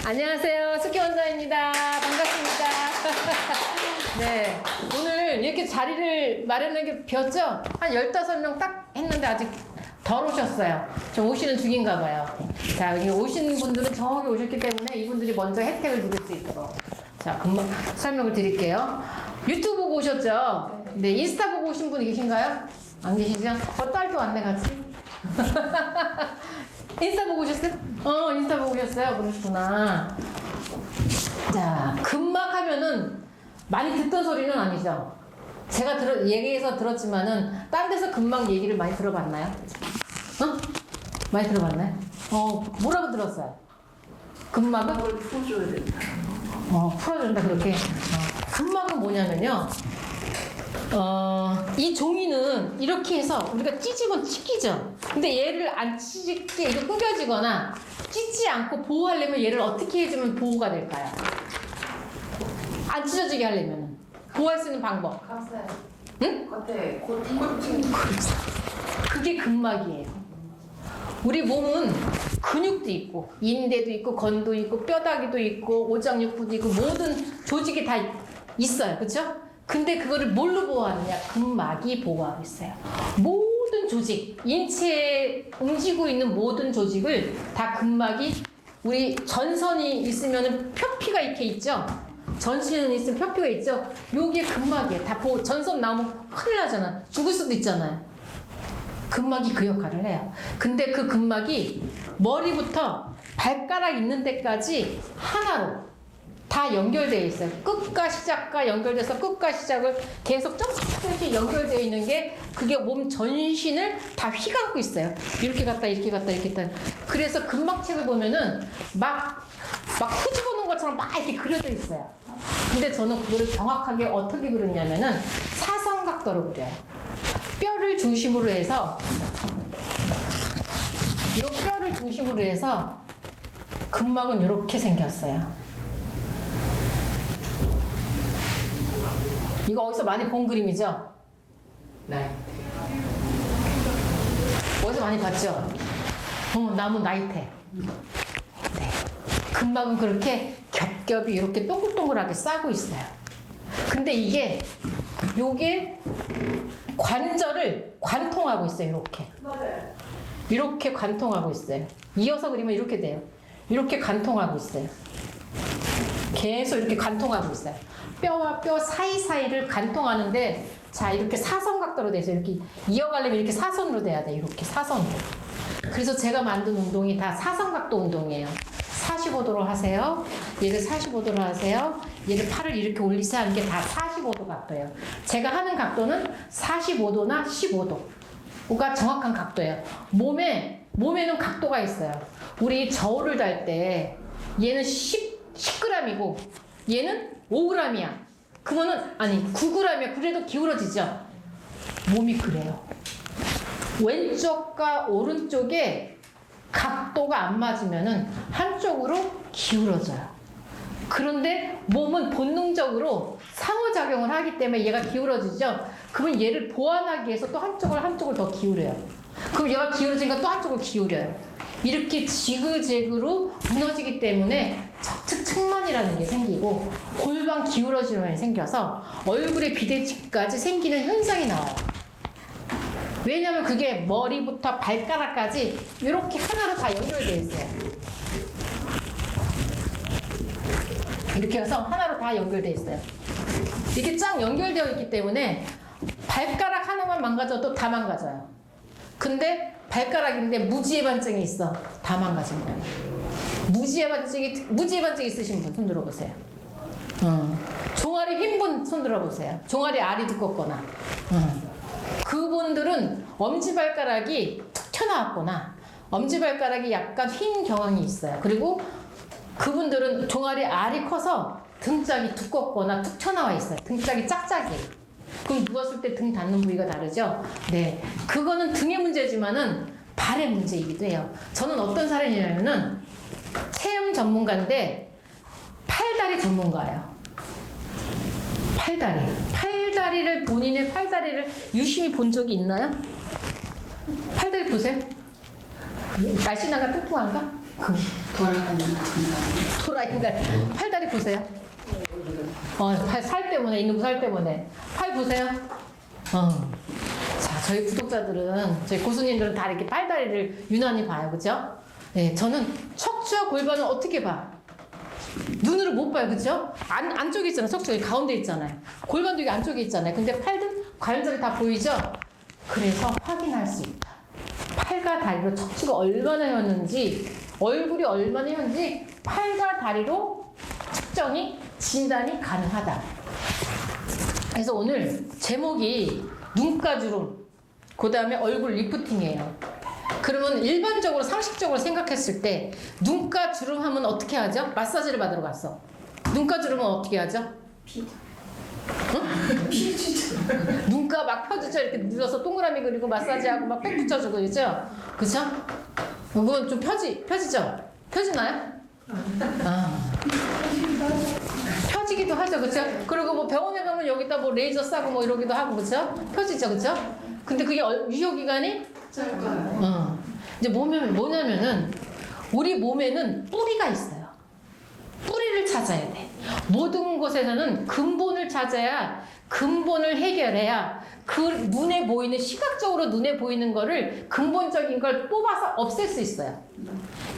안녕하세요. 숙희 원장입니다. 반갑습니다. 네. 오늘 이렇게 자리를 마련한 게 비었죠? 한 15명 딱 했는데 아직 덜 오셨어요. 좀 오시는 중인가 봐요. 자, 여기 오신 분들은 저기 오셨기 때문에 이분들이 먼저 혜택을 누릴 수 있도록. 자, 금방 설명을 드릴게요. 유튜브 보고 오셨죠? 네. 인스타 보고 오신 분 계신가요? 안 계시죠? 딸도 왔네, 같이. 인스타 보고 오셨어요? 인스타 보고 오셨어요? 그러시구나. 자, 근막 하면은 많이 듣던 소리는 아니죠? 제가 얘기해서 들었지만은, 딴 데서 근막 얘기를 많이 들어봤나요? 많이 들어봤나요? 뭐라고 들었어요? 근막은? 그걸 풀어줘야 된다. 풀어준다, 그렇게. 근막은 뭐냐면요. 이 종이는 이렇게 해서 우리가 찢으면 찢기죠. 근데 얘를 안 찢게 이거 구겨지거나 찢지 않고 보호하려면 얘를 어떻게 해주면 보호가 될까요? 안 찢어지게 하려면 보호할 수 있는 방법. 감사해요. 응? 겉에 코팅. 그게 근막이에요. 우리 몸은 근육도 있고 인대도 있고 건도 있고 뼈다귀도 있고 오장육부도 있고 모든 조직이 다 있어요. 그렇죠? 근데 그거를 뭘로 보호하느냐? 근막이 보호하고 있어요. 모든 조직, 인체에 움직이고 있는 모든 조직을 다 근막이, 우리 전선이 있으면 표피가 이렇게 있죠? 전신은 있으면 표피가 있죠? 요게 근막이에요. 다 전선 나오면 큰일 나잖아. 죽을 수도 있잖아요. 근막이 그 역할을 해요. 근데 그 근막이 머리부터 발가락 있는 데까지 하나로 다 연결되어 있어요. 끝과 시작과 연결돼서 끝과 시작을 계속 점점점 연결되어 있는 게 그게 몸 전신을 다 휘감고 있어요. 이렇게 갔다 이렇게 갔다 이렇게 갔다. 그래서 근막책을 보면은 막 흐집어놓은 것처럼 막 이렇게 그려져 있어요. 근데 저는 그거를 정확하게 어떻게 그렸냐면은 사선각도로 그려요. 뼈를 중심으로 해서 이 뼈를 중심으로 해서 근막은 이렇게 생겼어요. 이거 어디서 많이 본 그림이죠? 네. 어디서 많이 봤죠? 나무 나이테. 네. 근막은 그렇게 겹겹이 이렇게 동글동글하게 싸고 있어요. 근데 요게 관절을 관통하고 있어요. 이렇게. 맞아요. 이렇게 관통하고 있어요. 이어서 그리면 이렇게 돼요. 이렇게 관통하고 있어요. 계속 이렇게 관통하고 있어요. 뼈와 뼈 사이사이를 관통하는데, 자, 이렇게 사선각도로 돼서 이렇게 이어가려면 이렇게 사선으로 돼야 돼. 이렇게 사선으로. 그래서 제가 만든 운동이 다 사선각도 운동이에요. 45도로 하세요. 얘를 45도로 하세요. 얘를 팔을 이렇게 올리세요 하는 게 다 45도 각도예요. 제가 하는 각도는 45도나 15도가 정확한 각도예요. 몸에는 각도가 있어요. 우리 저울을 달 때 얘는 10g이고 얘는 5g이야. 그러면은, 아니, 9g이야. 그래도 기울어지죠? 몸이 그래요. 왼쪽과 오른쪽에 각도가 안 맞으면은 한쪽으로 기울어져요. 그런데 몸은 본능적으로 상호작용을 하기 때문에 얘가 기울어지죠? 그러면 얘를 보완하기 위해서 또 한쪽을 더 기울여요. 그럼 얘가 기울어지니까 또 한쪽을 기울여요. 이렇게 지그재그로 무너지기 때문에 척측측만이라는 게 생기고 골반 기울어짐이 생겨서 얼굴에 비대칭까지 생기는 현상이 나와요. 왜냐면 그게 머리부터 발가락까지 이렇게 하나로 다 연결되어 있어요. 이렇게 해서 하나로 다 연결되어 있어요. 이렇게 쫙 연결되어 있기 때문에 발가락 하나만 망가져도 다 망가져요. 근데 발가락인데 무지해반증이 있어. 다 망가진 거예요. 무지해반증 있으신 분 손 들어보세요. 종아리 흰 분 손 들어보세요. 종아리 알이 두껍거나. 그분들은 엄지발가락이 툭 튀어나왔거나 엄지발가락이 약간 휜 경향이 있어요. 그리고 그분들은 종아리 알이 커서 등짝이 두껍거나 툭 튀어나와 있어요. 등짝이 짝짝이에요. 그럼 누웠을 때 등 닿는 부위가 다르죠? 네. 그거는 등의 문제지만은 발의 문제이기도 해요. 저는 어떤 사람이냐면은 체형 전문가인데 팔다리 전문가예요. 팔다리를 본인의 팔다리를 유심히 본 적이 있나요? 팔다리 보세요. 날씬한가 뚱뚱한가? 돌아가는 도라인가 팔다리 보세요. 살 때문에 있는 살 때문에 팔 보세요. 자, 저희 구독자들은 저희 고수님들은 다 이렇게 팔다리를 유난히 봐요, 그죠? 네, 저는 척추와 골반은 어떻게 봐? 눈으로 못 봐요, 그죠? 안쪽에 있잖아요, 척추 여기 가운데 있잖아요. 골반도 여기 안쪽에 있잖아요. 근데 팔등 관절이 다 보이죠? 그래서 확인할 수 있다. 팔과 다리로 척추가 얼마나 였는지, 얼굴이 얼마나 였는지 팔과 다리로 측정이 진단이 가능하다. 그래서 오늘 제목이 눈가주름, 그 다음에 얼굴 리프팅이에요. 그러면 일반적으로 상식적으로 생각했을 때 눈가주름 하면 어떻게 하죠? 마사지를 받으러 갔어. 눈가주름은 어떻게 하죠? 피자. 응? 피자. 눈가 막 펴주죠. 이렇게 눌러서 동그라미 그리고 마사지하고 막 빽 붙여주고 그러죠? 그죠? 그건 좀 펴지죠? 펴지나요? 펴지기도 하죠, 그렇죠? 그리고 뭐 병원에 가면 여기다 뭐 레이저 쏴고 뭐 이러기도 하고, 그렇죠? 펴지죠, 그렇죠? 근데 그게 유효 기간이 짧아요. 이제 뭐냐면은 우리 몸에는 뿌리가 있어요. 뿌리를 찾아야 돼. 모든 것에서는 근본을 찾아야 근본을 해결해야 그 눈에 보이는 시각적으로 눈에 보이는 거를 근본적인 걸 뽑아서 없앨 수 있어요.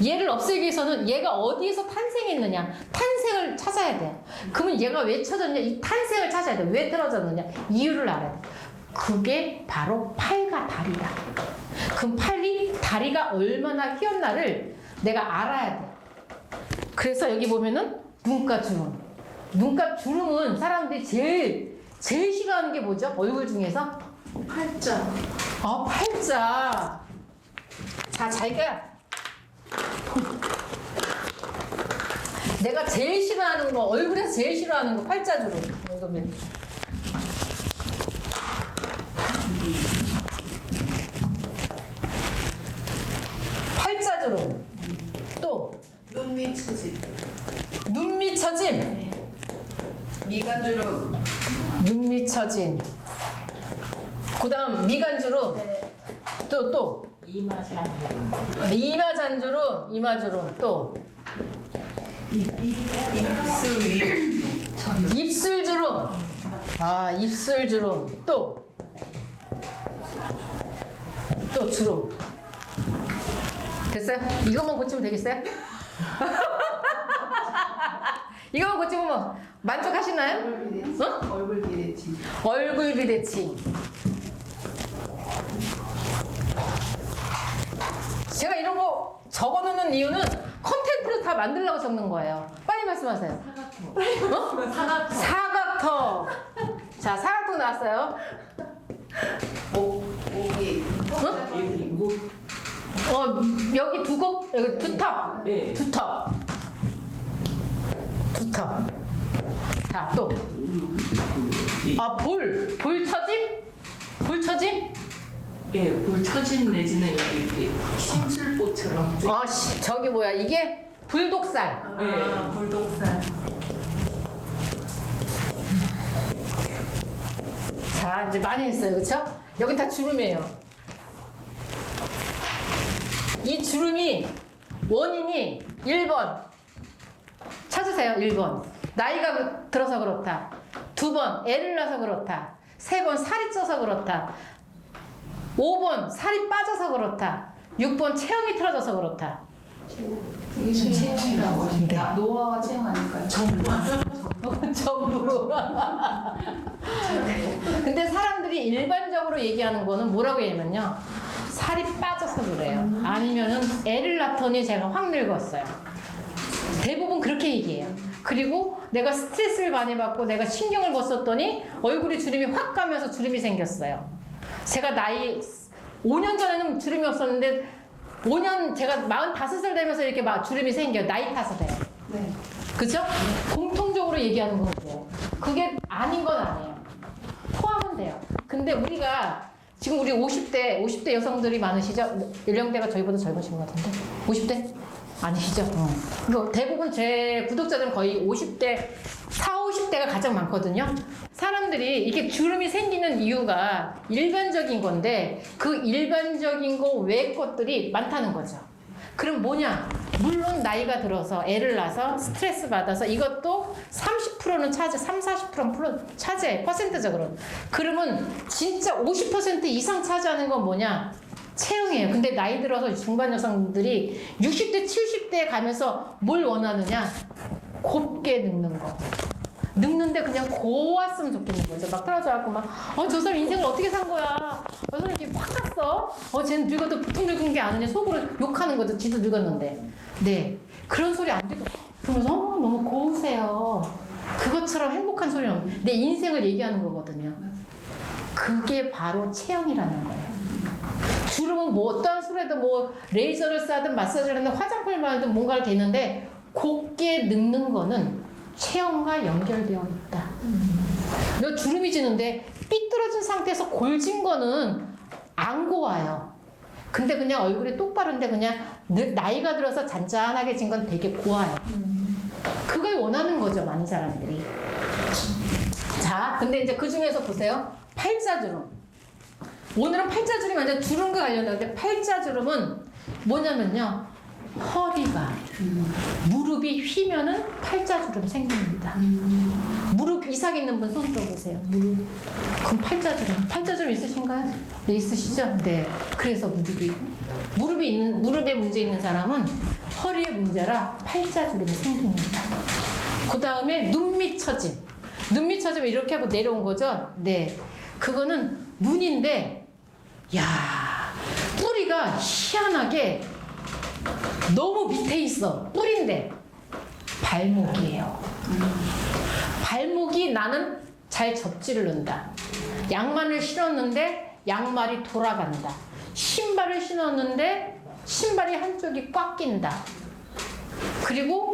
얘를 없애기 위해서는 얘가 어디에서 탄생했느냐 탄생을 찾아야 돼요. 그러면 얘가 왜 쳐졌냐 이 탄생을 찾아야 돼. 왜 떨어졌느냐 이유를 알아야 돼. 그게 바로 팔과 다리다. 그럼 다리가 얼마나 휘었나를 내가 알아야 돼. 그래서 여기 보면은 눈가주름. 눈가주름은 사람들이 제일 싫어하는 게 뭐죠? 얼굴 중에서? 팔자. 팔자. 자, 내가 제일 싫어하는 거, 얼굴에서 제일 싫어하는 거 팔자주름. 이거면. 팔자주름. 또 눈 밑처짐. 눈 밑처짐. 네. 미간주름. 눈 밑처짐. 그다음 미간주름. 네. 또 이마잔주름. 이마주름. 또 입술 위. 입술주름. 입술주름. 또 주름. 됐어요? 이것만 고치면 되겠어요? 이것만 고치면 뭐 만족하시나요? 얼굴 비대칭. 얼굴 비대칭. 제가 이런 거 적어놓는 이유는 컨텐츠를 다 만들려고 적는 거예요. 빨리 말씀하세요. 사각턱. 사각턱. 자, 사각턱 나왔어요. 목이. 여기 목. 여기 여기 두턱. 네. 두턱. 자, 또. 볼처짐? 볼처짐? 예, 볼처짐 내지는 여기 심술보처럼. 저기 뭐야, 이게 불독살. 네, 볼독살. 자, 이제 많이 했어요, 그쵸? 여기 다 주름이에요. 이 주름이 원인이 1번. 찾으세요, 1번. 나이가 들어서 그렇다. 2번, 애를 낳아서 그렇다. 3번, 살이 쪄서 그렇다. 5번, 살이 빠져서 그렇다. 6번, 체형이 틀어져서 그렇다. 이게 체형이라고 하십니다. 노화와 체형 아닐까요? 전부. 근데 사람들이 일반적으로 얘기하는 거는 뭐라고 얘기하면요. 살이 빠져서 그래요. 아니면은 애를 낳더니 제가 확 늙었어요. 대부분 그렇게 얘기해요. 그리고 내가 스트레스를 많이 받고 내가 신경을 못 썼더니 얼굴에 주름이 확 가면서 주름이 생겼어요. 제가 5년 전에는 주름이 없었는데 5년 제가 45살 되면서 이렇게 막 주름이 생겨요. 나이 타서 돼요. 네. 그죠? 공통적으로 얘기하는 거고 그게 아닌 건 아니에요. 포함은 돼요. 근데 우리가 지금 우리 50대 여성들이 많으시죠? 연령대가 저희보다 젊으신 것 같은데 50대? 아니시죠? 그리고 대부분 제 구독자들은 거의 50대 40~50대가 가장 많거든요. 사람들이 이렇게 주름이 생기는 이유가 일반적인 건데 그 일반적인 거 외 것들이 많다는 거죠. 그럼 뭐냐? 물론 나이가 들어서 애를 낳아서 스트레스 받아서 이것도 30%는 차지, 40% 차지해, 퍼센트적으로. 그러면 진짜 50% 이상 차지하는 건 뭐냐? 체형이에요. 근데 나이 들어서 중반 여성들이 60대, 70대에 가면서 뭘 원하느냐? 곱게 늙는 거. 늙는데 그냥 고왔으면 좋겠는 거죠. 막 떨어져갖고 막, 저 사람 인생을 어떻게 산 거야? 저 사람 이렇게 확 갔어? 쟤는 늙어도 보통 늙은 게 아니냐? 속으로 욕하는 거죠. 지도 늙었는데. 네. 그런 소리 안 듣고, 그러면서, 너무 고우세요. 그것처럼 행복한 소리는 없는데, 내 인생을 얘기하는 거거든요. 그게 바로 체형이라는 거예요. 주름은 뭐 어떠한 소리도 뭐 레이저를 쏴든 마사지를 하든 화장품을 바르든 뭔가를 대는데 곱게 늙는 거는 체형과 연결되어 있다. 너 주름이 지는데 삐뚤어진 상태에서 골진 거는 안 고와요. 근데 그냥 얼굴이 똑바른데 그냥 나이가 들어서 잔잔하게 진 건 되게 고와요. 그걸 원하는 거죠, 많은 사람들이. 자, 근데 이제 그 중에서 보세요. 팔자주름. 오늘은 팔자주름이 완전 주름과 관련된데 팔자주름은 뭐냐면요. 허리가 무릎이 휘면은 팔자주름 생깁니다. 무릎 이삭 있는 분 손 들어보세요. 무릎. 그럼 팔자주름 있으신가요? 네, 있으시죠? 네. 그래서 무릎에 문제 있는 사람은 허리에 문제라 팔자주름이 생깁니다. 그 다음에 눈 밑 처짐. 눈 밑 처짐 이렇게 하고 내려온 거죠? 네. 그거는 눈인데, 야, 뿌리가 희한하게 너무 밑에 있어. 뿌리인데 발목이에요. 발목이 나는 잘 접지를 는다. 양말을 신었는데 양말이 돌아간다. 신발을 신었는데 신발이 한쪽이 꽉 낀다. 그리고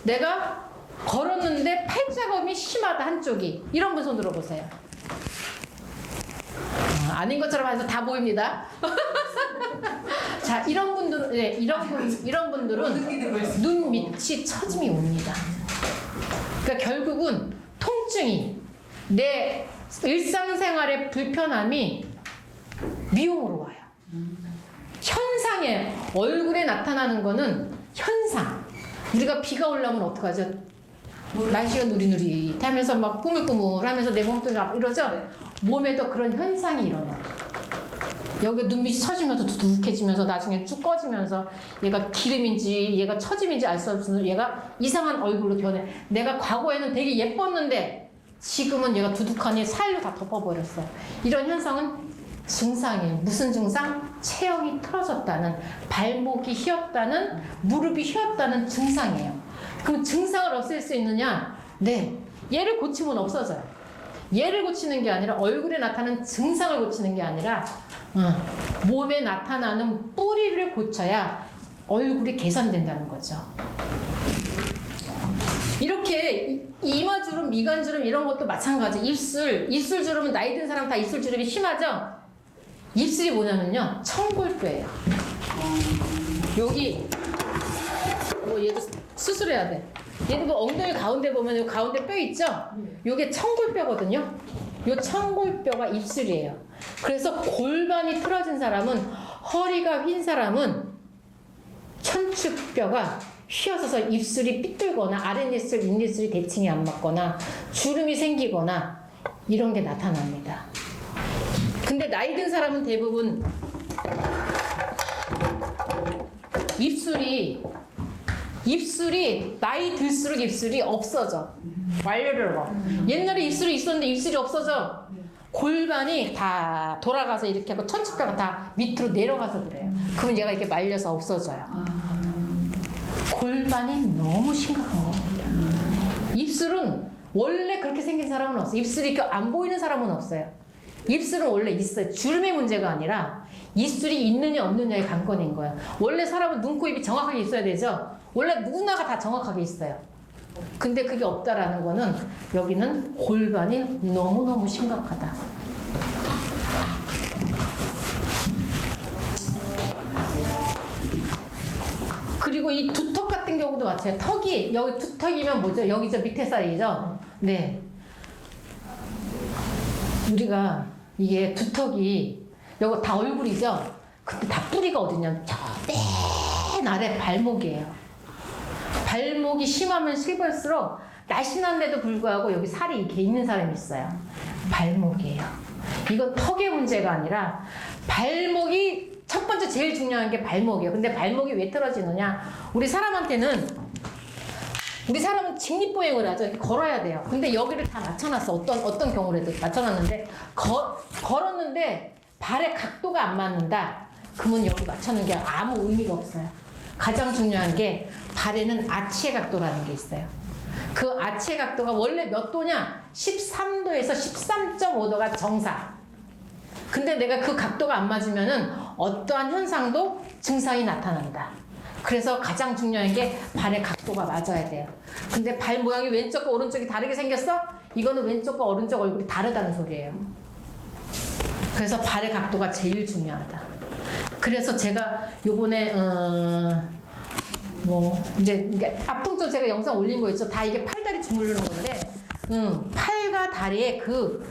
내가 걸었는데 팔자검이 심하다, 한쪽이. 이런 분 손 들어보세요. 아닌 것처럼 해서 다 보입니다. 자, 이런 분들은, 네, 이런 분들은 눈 밑이 처짐이 옵니다. 그러니까 결국은 통증이, 내 일상생활의 불편함이 미용으로 와요. 현상에, 얼굴에 나타나는 거는 현상. 우리가 비가 올라오면 어떡하죠? 날씨가 누리누리 하면서 막 꾸물꾸물 하면서 내 몸뚱이 이러죠? 몸에도 그런 현상이 일어나요. 여기 눈밑이 처지면서 두둑해지면서 나중에 쭉 꺼지면서 얘가 기름인지 얘가 처짐인지 알 수 없어서 얘가 이상한 얼굴로 변해. 내가 과거에는 되게 예뻤는데 지금은 얘가 두둑하니 살로 다 덮어버렸어. 이런 현상은 증상이에요. 무슨 증상? 체형이 틀어졌다는, 발목이 휘었다는, 무릎이 휘었다는 증상이에요. 그럼 증상을 없앨 수 있느냐? 네. 얘를 고치면 없어져요. 얘를 고치는 게 아니라 얼굴에 나타나는 증상을 고치는 게 아니라 몸에 나타나는 뿌리를 고쳐야 얼굴이 개선된다는 거죠. 이렇게 이마주름, 미간주름 이런 것도 마찬가지. 입술주름은 나이 든 사람 다 입술주름이 심하죠? 입술이 뭐냐면요. 청골뼈예요. 여기 얘도 수술해야 돼. 얘도 엉덩이 가운데 보면 요 가운데 뼈 있죠? 요게 청골뼈거든요. 요 청골뼈가 입술이에요. 그래서 골반이 틀어진 사람은, 허리가 휜 사람은 천축뼈가 휘어져서 입술이 삐뚤거나 아랫입술, 윗입술이 대칭이 안 맞거나 주름이 생기거나 이런 게 나타납니다. 근데 나이 든 사람은 대부분 입술이 나이 들수록 입술이 없어져. 완료를 봐. 옛날에 입술이 있었는데 입술이 없어져. 골반이 다 돌아가서 이렇게 하고 천축뼈가 다 밑으로 내려가서 그래요. 그러면 얘가 이렇게 말려서 없어져요. 골반이 너무 심각한 겁니다. 입술은 원래 그렇게 생긴 사람은 없어요. 입술이 안 보이는 사람은 없어요. 입술은 원래 있어요. 주름의 문제가 아니라 입술이 있느냐 없느냐의 관건인 거예요. 원래 사람은 눈, 코, 입이 정확하게 있어야 되죠. 원래 누구나가 다 정확하게 있어요. 근데 그게 없다라는 거는 여기는 골반이 너무너무 심각하다. 그리고 이 두턱 같은 경우도 마찬가지예요. 턱이, 여기 두턱이면 뭐죠? 여기 저 밑에 살이죠? 네. 우리가 이게 두턱이, 여기 다 얼굴이죠? 근데 다 뿌리가 어디냐면 저 맨 아래 발목이에요. 발목이 심하면 심할수록 날씬한데도 불구하고 여기 살이 이렇게 있는 사람이 있어요. 발목이에요. 이건 턱의 문제가 아니라 발목이 첫 번째 제일 중요한 게 발목이에요. 근데 발목이 왜 틀어지느냐? 우리 사람은 직립보행을 하죠. 이렇게 걸어야 돼요. 근데 여기를 다 맞춰놨어. 어떤 경우라도 맞춰놨는데 걸었는데 발의 각도가 안 맞는다. 그러면 여기 맞춰놓은 게 아무 의미가 없어요. 가장 중요한 게 발에는 아치의 각도라는 게 있어요. 그 아치의 각도가 원래 몇 도냐? 13도에서 13.5도가 정상. 근데 내가 그 각도가 안 맞으면은 어떠한 현상도 증상이 나타난다. 그래서 가장 중요한 게 발의 각도가 맞아야 돼요. 근데 발 모양이 왼쪽과 오른쪽이 다르게 생겼어? 이거는 왼쪽과 오른쪽 얼굴이 다르다는 소리예요. 그래서 발의 각도가 제일 중요하다. 그래서 제가 요번에 이제 앞동쪽 제가 영상 올린 거 있죠. 다 이게 팔다리 주무르는 건데 팔과 다리에 그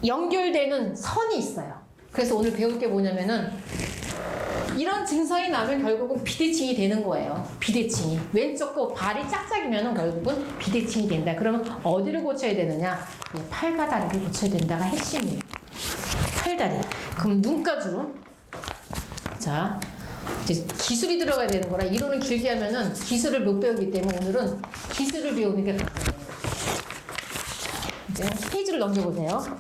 연결되는 선이 있어요. 그래서 오늘 배울 게 뭐냐면은 이런 증상이 나면 결국은 비대칭이 되는 거예요. 비대칭이. 왼쪽 발이 짝짝이면 결국은 비대칭이 된다. 그러면 어디를 고쳐야 되느냐? 팔과 다리를 고쳐야 된다가 핵심이에요. 팔다리. 그럼 눈가주. 자, 이제 기술이 들어가야 되는 거라 이론을 길게 하면은 기술을 못 배우기 때문에 오늘은 기술을 배우는 게 가능해요. 이제 페이지를 넘겨보세요.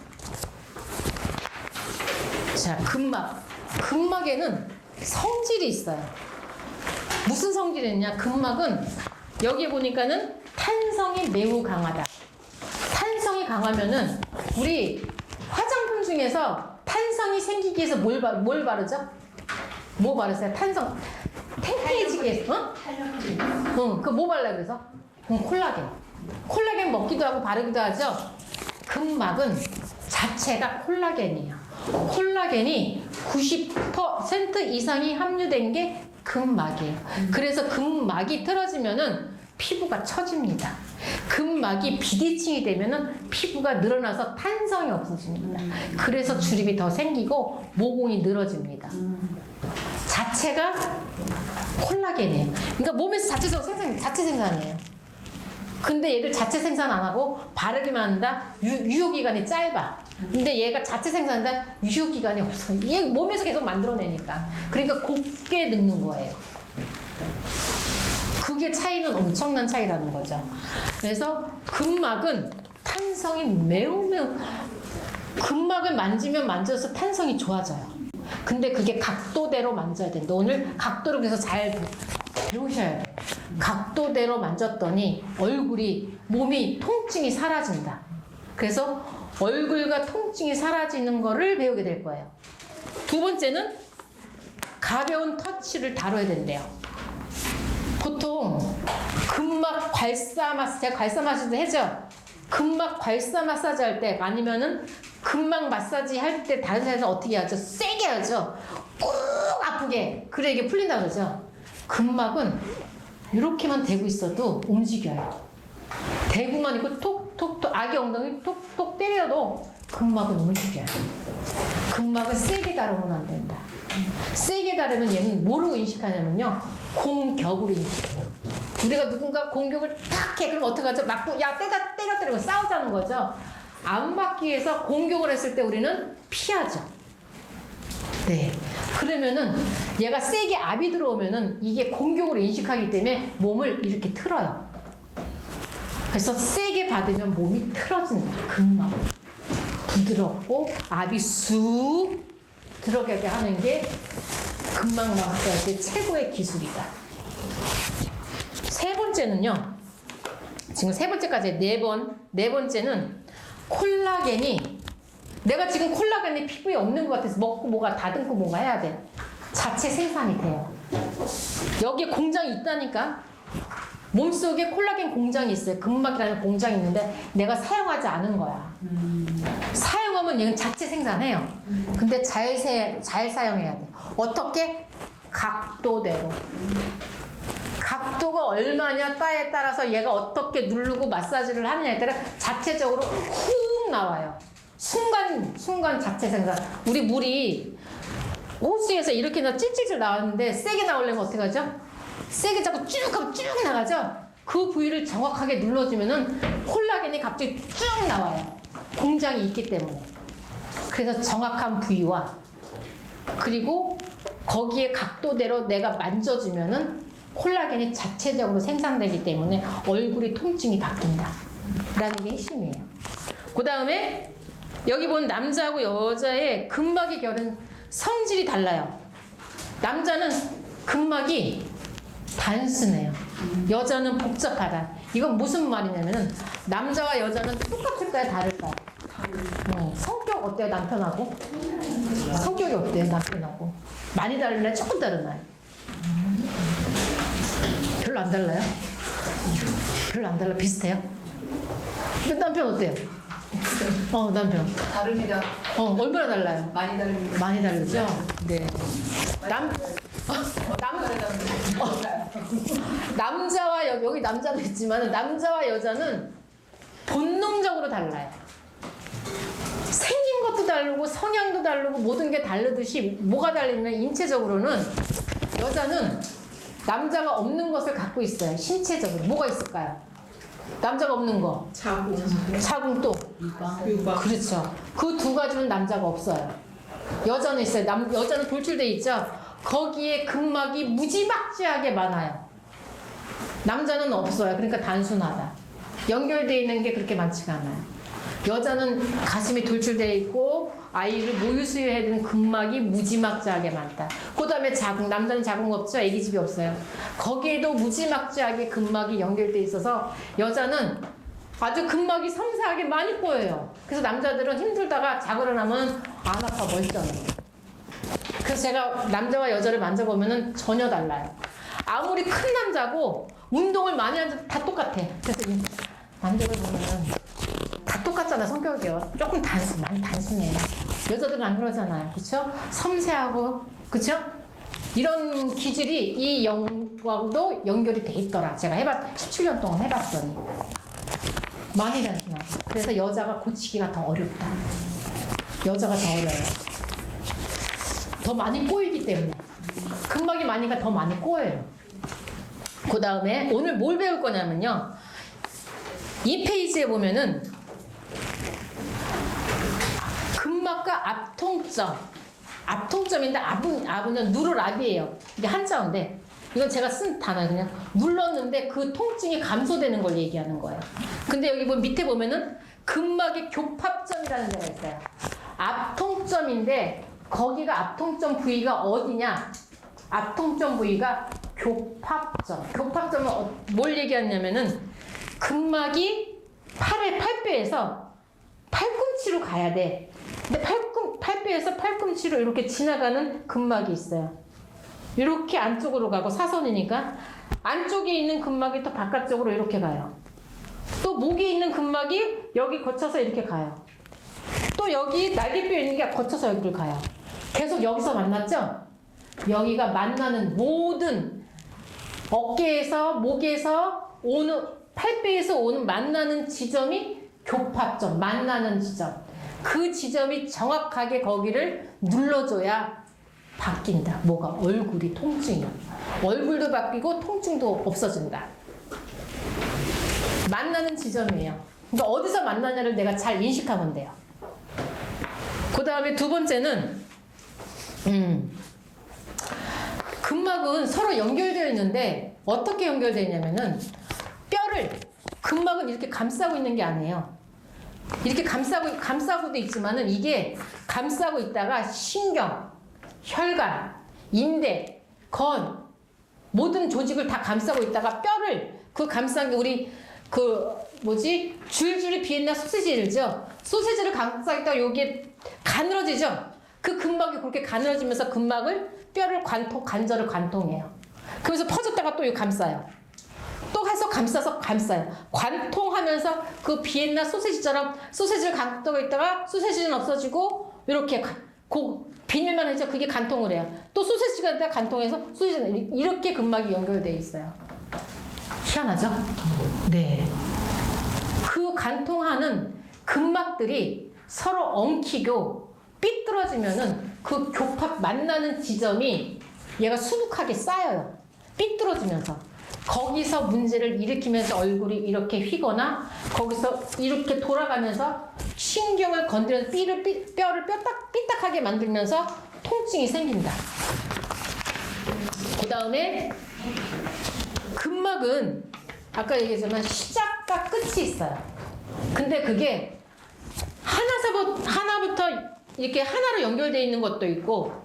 자, 근막. 근막에는 성질이 있어요. 무슨 성질이 있냐? 근막은 여기 보니까는 탄성이 매우 강하다. 탄성이 강하면은 우리 화장품 중에서 탄성이 생기기 위해서 뭘 바르죠? 뭐 바르세요? 탄성 탱탱해지기 위해서? 그 뭐 발라 그래서? 콜라겐. 콜라겐 먹기도 하고 바르기도 하죠. 근막은 자체가 콜라겐이에요. 콜라겐이 90% 이상이 함유된 게 근막이에요. 그래서 근막이 틀어지면은 피부가 처집니다. 근막이 비대칭이 되면은 피부가 늘어나서 탄성이 없어집니다. 그래서 주름이 더 생기고 모공이 늘어집니다. 자체가 콜라겐이에요. 그러니까 몸에서 자체 생산이에요. 근데 얘를 자체 생산 안 하고 바르기만 한다? 유효기간이 짧아. 근데 얘가 자체 생산한다? 유효기간이 없어. 얘 몸에서 계속 만들어내니까. 그러니까 곱게 늙는 거예요. 그게 차이는 엄청난 차이라는 거죠. 그래서 근막은 탄성이 매우 근막을 만지면 만져서 탄성이 좋아져요. 근데 그게 각도대로 만져야 된다. 오늘 각도를 그래서 잘 배우셔야 돼요. 각도대로 만졌더니 몸이 통증이 사라진다. 그래서 얼굴과 통증이 사라지는 거를 배우게 될 거예요. 두 번째는 가벼운 터치를 다뤄야 된대요. 보통 근막 괄사 마사지, 제가 괄사 마사지 해죠. 근막 괄사 마사지 할 때 아니면은 근막 마사지 할 때 다른 사람은 어떻게 하죠? 세게 하죠. 꾹 아프게. 그래 이게 풀린다 그러죠. 근막은 이렇게만 대고 있어도 움직여요. 대고만 있고 톡톡톡 아기 엉덩이 톡톡 때려도 근막은 움직여요. 근막은 세게 다루면 안 된다. 세게 다루면 얘는 뭐로 인식하냐면요. 공격으로 인식해요. 우리가 누군가 공격을 탁 해. 그럼 어떡하죠? 맞고 야 때리고 싸우자는 거죠. 안 맞기 위해서 공격을 했을 때 우리는 피하죠. 네. 그러면은 얘가 세게 압이 들어오면은 이게 공격으로 인식하기 때문에 몸을 이렇게 틀어요. 그래서 세게 받으면 몸이 틀어진다. 근막. 부드럽고 압이 쑥 들어가게 하는 게 근막 마사지할 때 최고의 기술이다. 세 번째는요. 지금 세 번째까지 네 번째는 콜라겐이 내가 지금 콜라겐이 피부에 없는 것 같아서 먹고 뭐가 다듬고 뭔가 해야 돼. 자체 생산이 돼요. 여기에 공장이 있다니까. 몸속에 콜라겐 공장이 있어요. 근막이라는 공장이 있는데 내가 사용하지 않은 거야. 사용하면 얘는 자체 생산해요. 근데 잘 사용해야 돼. 어떻게? 각도대로. 각도가 얼마냐 따에 따라서 얘가 어떻게 누르고 마사지를 하느냐에 따라 자체적으로 훅 나와요. 순간 자체 생산. 우리 물이 호수에서 이렇게 찔찔찔 나왔는데 세게 나오려면 어떻게 하죠? 세게 잡고 쭉 하면 쭉 나가죠? 그 부위를 정확하게 눌러주면은 콜라겐이 갑자기 쭉 나와요. 공장이 있기 때문에. 그래서 정확한 부위와 그리고 거기에 각도대로 내가 만져주면은 콜라겐이 자체적으로 생산되기 때문에 얼굴이 통증이 바뀐다. 라는 게 핵심이에요. 그 다음에 여기 본 남자하고 여자의 근막의 결은 성질이 달라요. 남자는 근막이 단순해요. 여자는 복잡하다. 이건 무슨 말이냐면은 남자와 여자는 똑같을까요? 다를까요? 성격 어때요? 남편하고? 성격이 어때요? 남편하고? 많이 다르나요? 조금 다르나요? 별로 안 달라요? 별로 안 달라? 비슷해요? 근데 남편 어때요? 남편. 다릅니다. 얼마나 달라요? 많이 다릅니다. 많이 다르죠? 네. 남자와 여기 남자도 있지만 남자와 여자는 본능적으로 달라요. 생긴 것도 다르고 성향도 다르고 모든 게 다르듯이 뭐가 다르냐면 인체적으로는 여자는 남자가 없는 것을 갖고 있어요. 신체적으로. 뭐가 있을까요? 남자가 없는 거. 자궁 또. 유방. 그렇죠. 그 두 가지는 남자가 없어요. 여자는 있어요. 여자는 돌출돼 있죠. 거기에 근막이 무지막지하게 많아요. 남자는 없어요. 그러니까 단순하다. 연결되어 있는 게 그렇게 많지가 않아요. 여자는 가슴이 돌출되어 있고 아이를 모유 수유해야 되는 근막이 무지막지하게 많다. 그 다음에 자궁, 남자는 자궁 없죠? 아기집이 없어요. 거기에도 무지막지하게 근막이 연결되어 있어서 여자는 아주 근막이 섬세하게 많이 보여요. 그래서 남자들은 힘들다가 자고 일어나면 안 아파 멀쩡해요. 그래서 제가 남자와 여자를 만져보면 전혀 달라요. 아무리 큰 남자고 운동을 많이 하는 다 똑같아. 그래서 만져보면 다 똑같잖아, 성격이요. 조금 많이 단순해요. 여자들은 안 그러잖아요. 그쵸? 섬세하고, 그쵸? 이런 기질이 이 영과도 연결이 돼 있더라. 제가 17년 동안 해봤더니. 많이 단순하죠. 그래서 여자가 고치기가 더 어렵다. 여자가 더 어려워요. 더 많이 꼬이기 때문에. 근막이 많으니까 더 많이 꼬여요. 그 다음에 오늘 뭘 배울 거냐면요. 이 페이지에 보면은 근막과 앞통점. 앞통점인데 앞은 누르랍이에요. 이게 한자어인데 이건 제가 쓴 단어예요. 그냥 눌렀는데 그 통증이 감소되는 걸 얘기하는 거예요. 근데 여기 밑에 보면은 근막의 교팝점이라는 데가 있어요. 앞통점인데 거기가 앞통점 부위가 어디냐? 앞통점 부위가 교팝점. 교팝점은 뭘 얘기하냐면은 근막이 팔배에서 팔꿈치로 가야 돼. 근데 팔배에서 팔꿈치로 이렇게 지나가는 근막이 있어요. 이렇게 안쪽으로 가고 사선이니까 안쪽에 있는 근막이 또 바깥쪽으로 이렇게 가요. 또 목에 있는 근막이 여기 거쳐서 이렇게 가요. 또 여기 날개뼈 있는 게 거쳐서 여기를 가요. 계속 여기서 만났죠? 여기가 만나는 모든 어깨에서 목에서 오는 팔배에서 오는 만나는 지점이 교팝점, 만나는 지점. 그 지점이 정확하게 거기를 눌러줘야 바뀐다. 뭐가? 얼굴이 통증이. 얼굴도 바뀌고 통증도 없어진다. 만나는 지점이에요. 그러니까 어디서 만나냐를 내가 잘 인식하면 돼요. 그 다음에 두 번째는 근막은 서로 연결되어 있는데 어떻게 연결되어 있냐면은 근막은 이렇게 감싸고 있는 게 아니에요. 이렇게 감싸고도 있지만은 이게 감싸고 있다가 신경, 혈관, 인대, 건 모든 조직을 다 감싸고 있다가 뼈를 그 감싼 게 우리 줄줄이 비엔나 소시지죠. 소시지를 감싸고 있다가 여기에 가늘어지죠. 그 근막이 그렇게 가늘어지면서 뼈를 관절을 관통해요. 그러면서 퍼졌다가 또 감싸요. 또 해서 감싸서 감싸요. 관통하면서 그 비엔나 소시지처럼 소시지를 감싸고 있다가 소시지는 없어지고 이렇게 비닐만 해서 그게 관통을 해요. 또 소시지가 있다가 관통해서 소시지는 이렇게 근막이 연결되어 있어요. 희한하죠? 네. 그 관통하는 근막들이 서로 엉키고 삐뚤어지면은 그 교합 만나는 지점이 얘가 수북하게 쌓여요. 삐뚤어지면서. 거기서 문제를 일으키면서 얼굴이 이렇게 휘거나 거기서 이렇게 돌아가면서 신경을 건드려서 뼈를 삐딱하게 만들면서 통증이 생긴다. 그 다음에 근막은 아까 얘기했지만 시작과 끝이 있어요. 근데 그게 하나부터 이렇게 하나로 연결되어 있는 것도 있고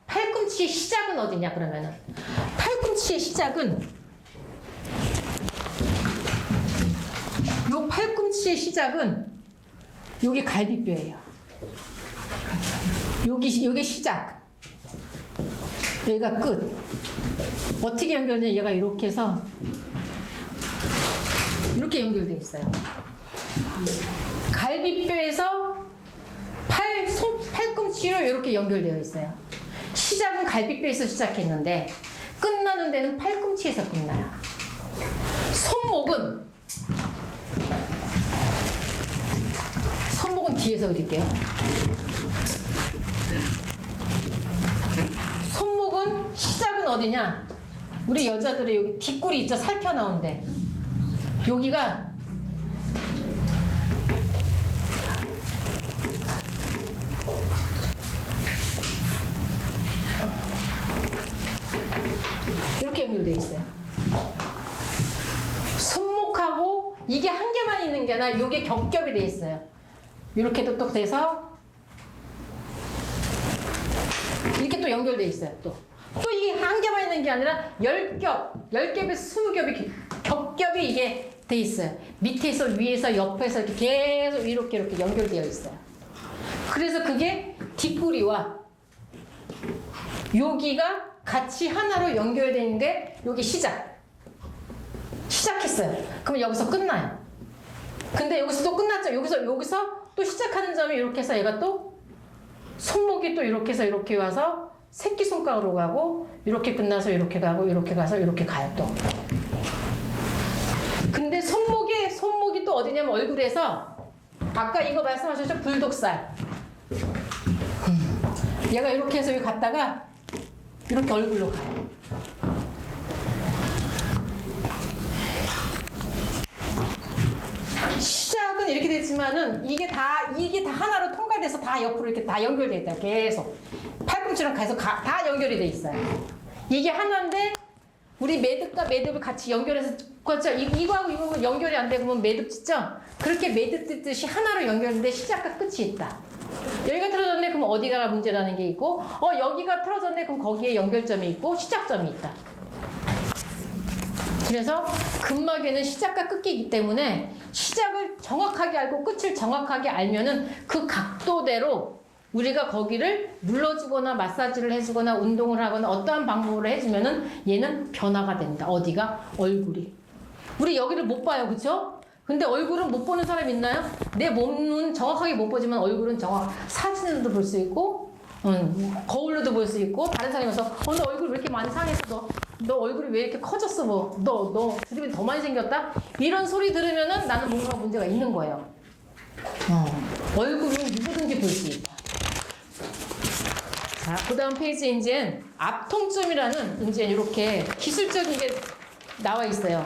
팔꿈치의 시작은 어디냐 그러면은 팔꿈치의 시작은 요 팔꿈치의 시작은 여기 갈비뼈예요. 여기 시작. 여기가 끝. 어떻게 연결되냐? 얘가 이렇게 해서 이렇게 연결되어 있어요. 갈비뼈에서 팔꿈치로 이렇게 연결되어 있어요. 시작은 갈비뼈에서 시작했는데 끝나는 데는 팔꿈치에서 끝나요. 손목은 뒤에서 그릴게요. 손목은 시작은 어디냐? 우리 여자들의 여기 뒷골이 있죠? 살펴 나온데 여기가 이렇게 연결되어 있어요. 손목하고 이게 한 개만 있는 게 아니라 이게 겹겹이 되어 있어요. 이렇게도 또 돼서 이렇게 또 연결되어 있어요. 또 이게 한 개만 있는 게 아니라 10겹에 20겹이 겹겹이 이게 돼 있어요. 밑에서 위에서 옆에서 이렇게 계속 이렇게 연결되어 있어요. 그래서 그게 뒷구리와 여기가 같이 하나로 연결되는 게 여기 시작했어요. 그럼 여기서 끝나요. 근데 여기서 또 끝났죠. 여기서 또 시작하는 점이 이렇게 해서 얘가 또 손목이 또 이렇게 해서 이렇게 와서 새끼손가락으로 가고 이렇게 끝나서 이렇게 가고 이렇게 가서 이렇게 가요 또. 근데 손목이 또 어디냐면 얼굴에서 아까 이거 말씀하셨죠? 불독살. 얘가 이렇게 해서 여기 갔다가 이렇게 얼굴로 가요. 시작은 이렇게 됐지만은 이게 다 하나로 통과돼서 다 옆으로 이렇게 다 연결돼 있다. 계속 팔꿈치랑 계속 다 연결이 돼 있어요. 이게 하나인데 우리 매듭과 매듭을 같이 연결해서 그렇죠? 이거하고 이거 연결이 안 되고 매듭 짓죠? 그렇게 매듭 짓듯이 하나로 연결되는데 시작과 끝이 있다. 여기가 틀어졌네 그럼 어디가 문제라는 게 있고 여기가 틀어졌네 그럼 거기에 연결점이 있고 시작점이 있다. 그래서 근막에는 시작과 끝이기 때문에 시작을 정확하게 알고 끝을 정확하게 알면은 그 각도대로 우리가 거기를 눌러주거나 마사지를 해주거나 운동을 하거나 어떠한 방법으로 해주면은 얘는 변화가 된다. 어디가? 얼굴이. 우리 여기를 못 봐요. 그쵸? 근데 얼굴은 못 보는 사람 있나요? 내 몸은 정확하게 못 보지만 얼굴은 사진으로도 볼 수 있고 거울로도 볼 수 있고 다른 사람이 와서 너 얼굴 왜 이렇게 많이 상했어? 너 얼굴이 왜 이렇게 커졌어? 너 드립이 더 많이 생겼다? 이런 소리 들으면은 나는 뭔가 문제가 있는 거예요. 얼굴은 누구든지 볼 수 있다. 자, 그 다음 페이지에 이제 앞통점이라는 이제 이렇게 기술적인 게 나와 있어요.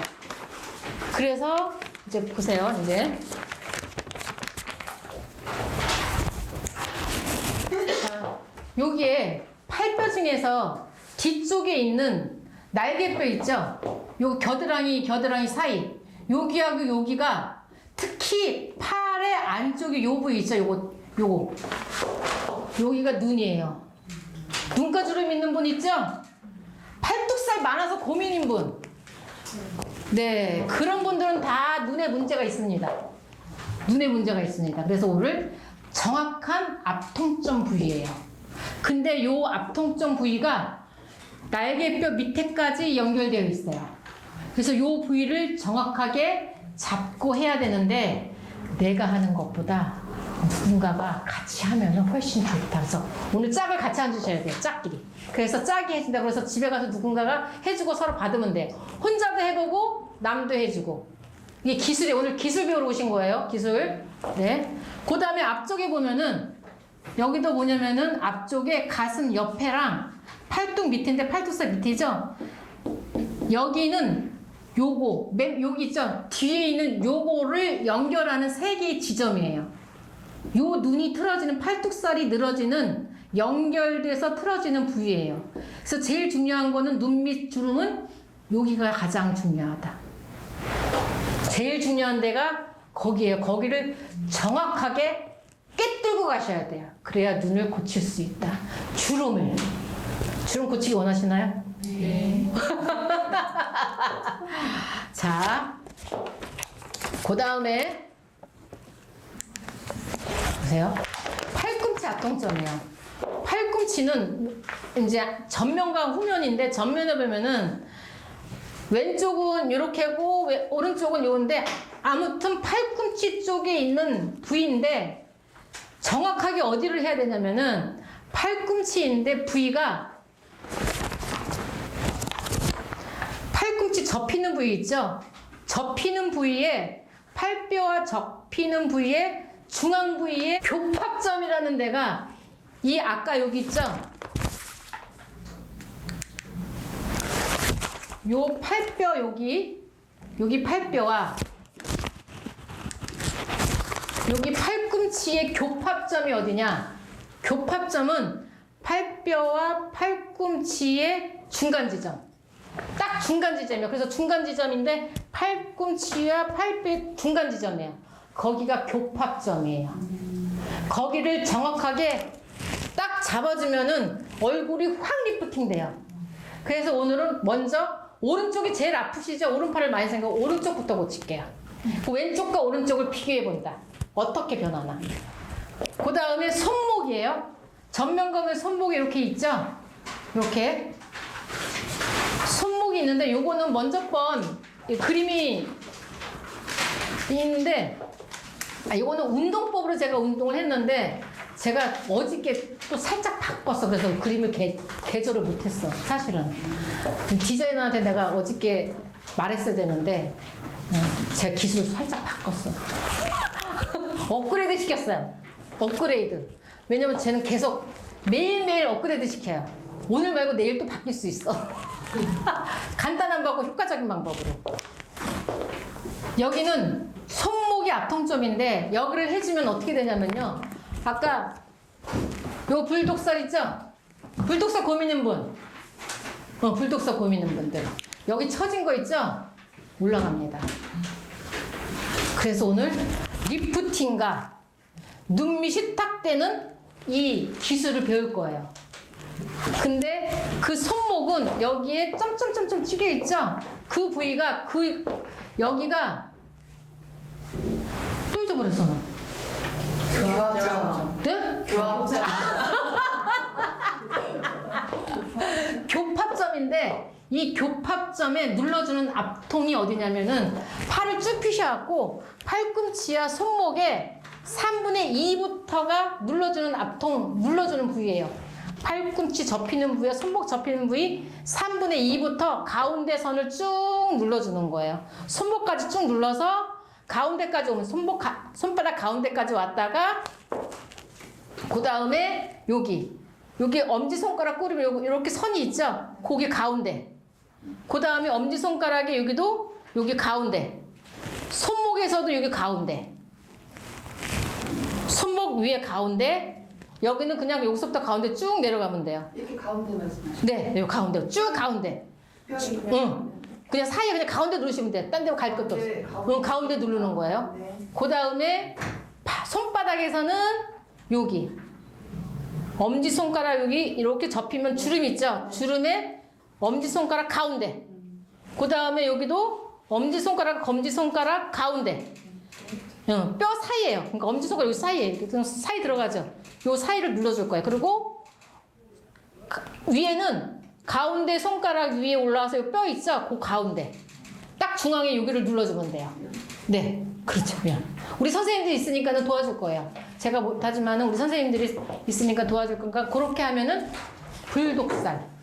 그래서 이제 보세요, 이제. 자, 여기에 팔뼈 중에서 뒤쪽에 있는 날개뼈 있죠? 요 겨드랑이 사이. 여기하고 여기가 특히 팔의 안쪽에 요 부위 있죠? 요거. 여기가 눈이에요. 눈가주름 있는 분 있죠? 팔뚝살 많아서 고민인 분. 네, 그런 분들은 다 눈에 문제가 있습니다. 그래서 오늘 정확한 앞통점 부위예요. 근데 요 앞통점 부위가 날개뼈 밑에까지 연결되어 있어요. 그래서 요 부위를 정확하게 잡고 해야 되는데 내가 하는 것보다 누군가가 같이 하면 훨씬 좋다. 그래서 오늘 짝을 같이 앉으셔야 돼요. 짝끼리. 그래서 짝이 해준다. 그래서 집에 가서 누군가가 해주고 서로 받으면 돼요. 혼자도 해보고 남도 해주고. 이게 기술이 오늘 기술 배우러 오신 거예요. 기술. 네. 그 다음에 앞쪽에 보면은 여기도 뭐냐면은 앞쪽에 가슴 옆에랑 팔뚝 밑인데 팔뚝살 밑이죠. 여기는 요거 여기 있죠. 뒤에 있는 요거를 연결하는 세 개의 지점이에요. 요 눈이 틀어지는 팔뚝살이 늘어지는 연결돼서 틀어지는 부위예요. 그래서 제일 중요한 거는 눈 밑 주름은 여기가 가장 중요하다. 제일 중요한 데가 거기에요. 거기를 정확하게 꿰뚫고 가셔야 돼요. 그래야 눈을 고칠 수 있다. 주름 고치기 원하시나요? 네. 자, 그 다음에 보세요. 팔꿈치 앞통점이에요. 팔꿈치는 이제 전면과 후면인데 전면에 보면은 왼쪽은 이렇게 하고 오른쪽은 요건데 아무튼 팔꿈치 쪽에 있는 부위인데 정확하게 어디를 해야 되냐면은 팔꿈치인데 부위가 팔꿈치 접히는 부위 있죠? 접히는 부위에 팔뼈와 접히는 부위에 중앙 부위에 교합점이라는 데가 이 아까 여기 있죠? 요 팔뼈 여기 팔뼈와 여기 팔꿈치의 교합점이 어디냐? 교합점은 팔뼈와 팔꿈치의 중간 지점. 딱 중간 지점이에요. 그래서 중간 지점인데 팔꿈치와 팔뼈의 중간 지점이에요. 거기가 교합점이에요. 거기를 정확하게 딱 잡아주면은 얼굴이 확 리프팅 돼요. 그래서 오늘은 먼저 오른쪽이 제일 아프시죠? 오른팔을 많이 생겨 오른쪽부터 고칠게요. 그 왼쪽과 오른쪽을 비교해 본다. 어떻게 변하나. 그 다음에 손목이에요. 전면검에 손목이 이렇게 있죠? 이렇게 손목이 있는데 요거는 먼저 번 그림이 있는데 요거는 운동법으로 제가 운동을 했는데 제가 어저께 또 살짝 바꿨어. 그래서 그림을 개조를 못했어. 사실은 디자이너한테 내가 어저께 말했어야 되는데 제가 기술을 살짝 바꿨어. 업그레이드 시켰어요. 업그레이드. 왜냐면 쟤는 계속 매일매일 업그레이드 시켜요. 오늘 말고 내일 또 바뀔 수 있어. 간단한 방법, 효과적인 방법으로. 여기는 손목이 앞통점인데 여기를 해주면 어떻게 되냐면요. 아까 요 불독살 있죠? 불독살 고민인 분. 불독살 고민인 분들. 여기 처진 거 있죠? 올라갑니다. 그래서 오늘 리프팅과 눈밑이 딱 되는 이 기술을 배울 거예요. 근데 그 손목은 여기에 점점점점 찍혀 있죠? 그 부위가 여기가 또 잊어버렸어. 교합점. 네? 교합점. 교합점인데 이 교합점에 눌러주는 앞통이 어디냐면은 팔을 쭉 펴셔갖고 팔꿈치와 손목에 3분의 2부터가 눌러주는 앞통, 눌러주는 부위예요. 팔꿈치 접히는 부위와 손목 접히는 부위 3분의 2부터 가운데 선을 쭉 눌러주는 거예요. 손목까지 쭉 눌러서 가운데까지 오면 손바닥 가운데까지 왔다가 그 다음에 여기 엄지손가락 꼬리면 이렇게 선이 있죠? 거기 가운데. 그 다음에 엄지손가락에 여기도 여기 가운데. 손목에서도 여기 가운데. 손목 위에 가운데. 여기는 그냥 여기서부터 가운데 쭉 내려가면 돼요. 이렇게 가운데 말씀하시죠? 네, 여기 가운데. 쭉 가운데. 뼈를 응. 그냥 사이에 그냥 가운데 누르시면 돼. 딴 데 갈 것도 없어. 응, 가운데 누르는 거예요. 네. 그 다음에 손바닥에서는 여기. 엄지손가락 여기 이렇게 접히면 주름 있죠? 주름에 엄지손가락 가운데. 그 다음에 여기도 엄지손가락, 검지손가락 가운데. 응, 뼈 사이에요. 그러니까 엄지손가락 여기 사이에. 이렇게 사이 들어가죠? 요 사이를 눌러줄 거예요. 그리고 위에는 가운데 손가락 위에 올라와서 요 뼈 있죠? 그 가운데. 딱 중앙에 여기를 눌러주면 돼요. 네, 그렇죠. 우리 선생님들이 있으니까 도와줄 거예요. 제가 못하지만 우리 선생님들이 있으니까 도와줄 거니까 그렇게 하면은 불독살.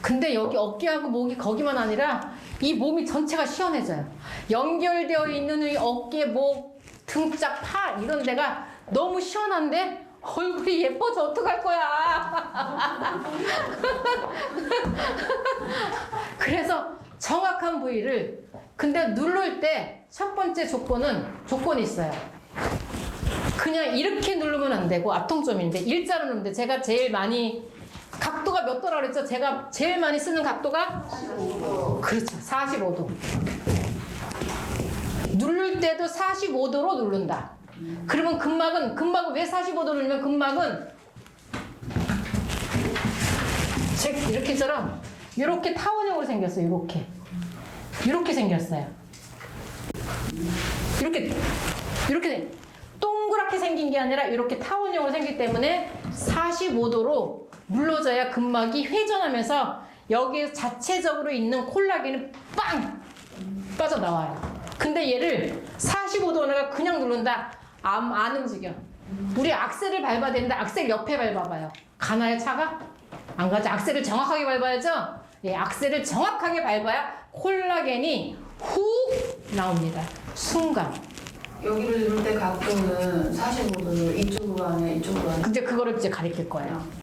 근데 여기 어깨하고 목이 거기만 아니라 이 몸이 전체가 시원해져요. 연결되어 있는 이 어깨, 목, 등짝, 팔 이런 데가 너무 시원한데 얼굴이 예뻐져 어떡할 거야. 그래서 정확한 부위를 근데 누를 때 첫 번째 조건이 있어요. 그냥 이렇게 누르면 안 되고 앞통점인데 일자로 누르면 돼. 제가 제일 많이 각도가 몇 도라 그랬죠? 제가 제일 많이 쓰는 각도가 45도. 그렇죠. 45도. 누를 때도 45도로 누른다. 그러면 근막은 왜 45도 누르면 근막은 이렇게처럼 이렇게 타원형으로 생겼어요. 이렇게 생겼어요. 이렇게 동그랗게 생긴 게 아니라 이렇게 타원형으로 생기기 때문에 45도로 눌러줘야 근막이 회전하면서 여기에 자체적으로 있는 콜라겐이 빵 빠져나와요. 근데 얘를 45도 내가 그냥 누른다. 안 움직여. 우리 악셀을 밟아야 되는데 악셀 옆에 밟아봐요. 가나요 차가? 안 가죠. 악셀을 정확하게 밟아야죠. 예, 악셀을 정확하게 밟아야 콜라겐이 훅 나옵니다. 순간. 여기를 누를 때 각도는 45도를 이쪽으로 하냐 이쪽으로 하냐. 근데 그거를 이제 가리킬 거예요.